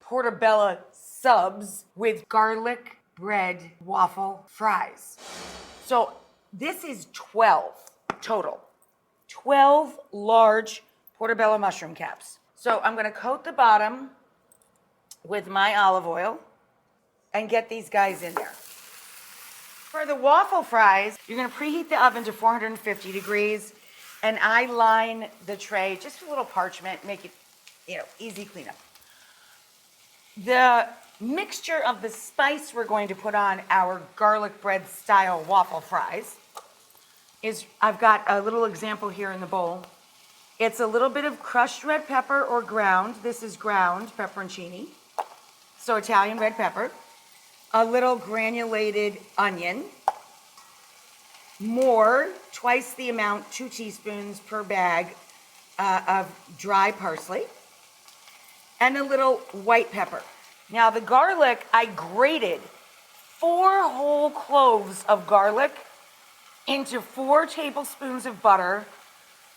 portobello subs with garlic bread waffle fries. So this is 12 total. 12 large portobello mushroom caps. So I'm gonna coat the bottom with my olive oil and get these guys in there. For the waffle fries, you're gonna preheat the oven to 450 degrees, and I line the tray just with a little parchment, make it, easy cleanup. The mixture of the spice we're going to put on our garlic bread style waffle fries is, I've got a little example here in the bowl. It's a little bit of crushed red pepper or ground. This is ground pepperoncini, so Italian red pepper. A little granulated onion, more, twice the amount, 2 teaspoons per bag of dry parsley, and a little white pepper. Now the garlic, I grated 4 whole cloves of garlic into 4 tablespoons of butter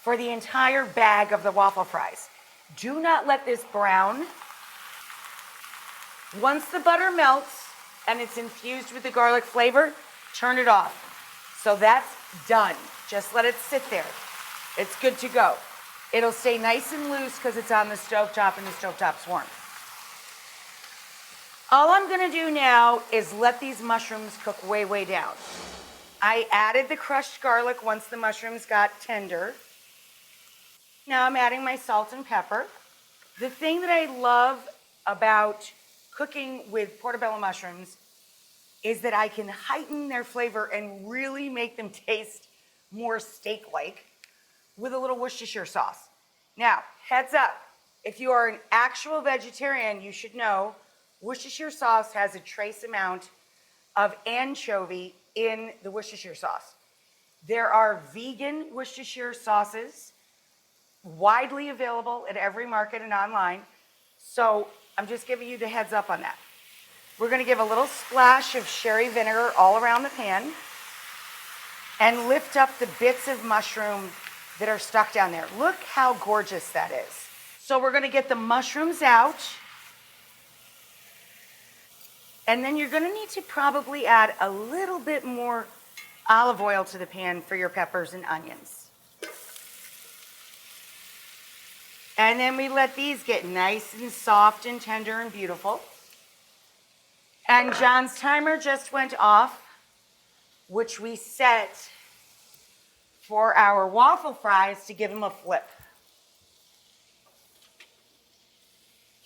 for the entire bag of the waffle fries. Do not let this brown. Once the butter melts and it's infused with the garlic flavor, turn it off. So that's done. Just let it sit there. It's good to go. It'll stay nice and loose because it's on the stovetop and the stovetop's warm. All I'm gonna do now is let these mushrooms cook way, way down. I added the crushed garlic once the mushrooms got tender. Now I'm adding my salt and pepper. The thing that I love about cooking with portobello mushrooms is that I can heighten their flavor and really make them taste more steak-like with a little Worcestershire sauce. Now, heads up, if you are an actual vegetarian, you should know Worcestershire sauce has a trace amount of anchovy in the Worcestershire sauce. There are vegan Worcestershire sauces widely available at every market and online, so I'm just giving you the heads up on that. We're gonna give a little splash of sherry vinegar all around the pan and lift up the bits of mushroom that are stuck down there. Look how gorgeous that is. So we're gonna get the mushrooms out, and then you're gonna need to probably add a little bit more olive oil to the pan for your peppers and onions. And then we let these get nice and soft and tender and beautiful. And John's timer just went off, which we set for our waffle fries to give them a flip.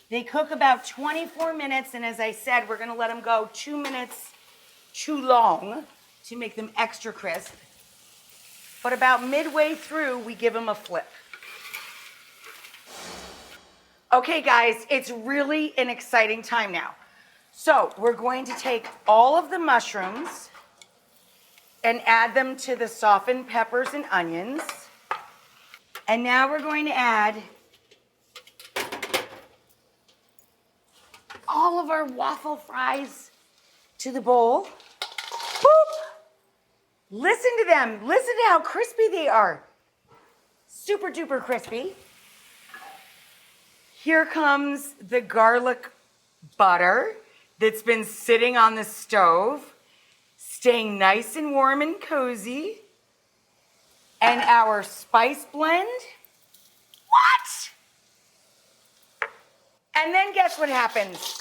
They cook about 24 minutes, and as I said, we're gonna let them go 2 minutes too long to make them extra crisp. But about midway through, we give them a flip. Okay, guys, it's really an exciting time now. So we're going to take all of the mushrooms and add them to the softened peppers and onions. And now we're going to add all of our waffle fries to the bowl. Boop! Listen to them. Listen to how crispy they are. Super duper crispy. Here comes the garlic butter that's been sitting on the stove, staying nice and warm and cozy. And our spice blend. What? And then guess what happens?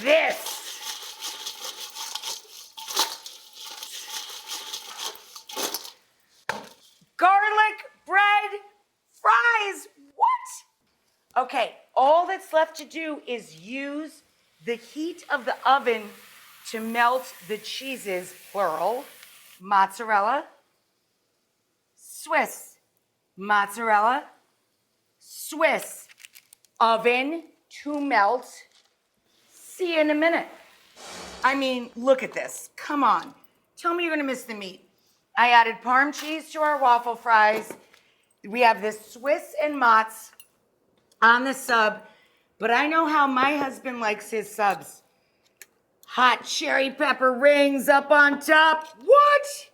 This. Garlic bread fries. What? Okay, all that's left to do is use the heat of the oven to melt the cheeses, plural, mozzarella, Swiss, mozzarella, Swiss, oven to melt. See you in a minute. I mean, look at this. Come on. Tell me you're gonna miss the meat. I added Parm cheese to our waffle fries. We have this Swiss and mozz on the sub, but I know how my husband likes his subs. Hot cherry pepper rings up on top. What?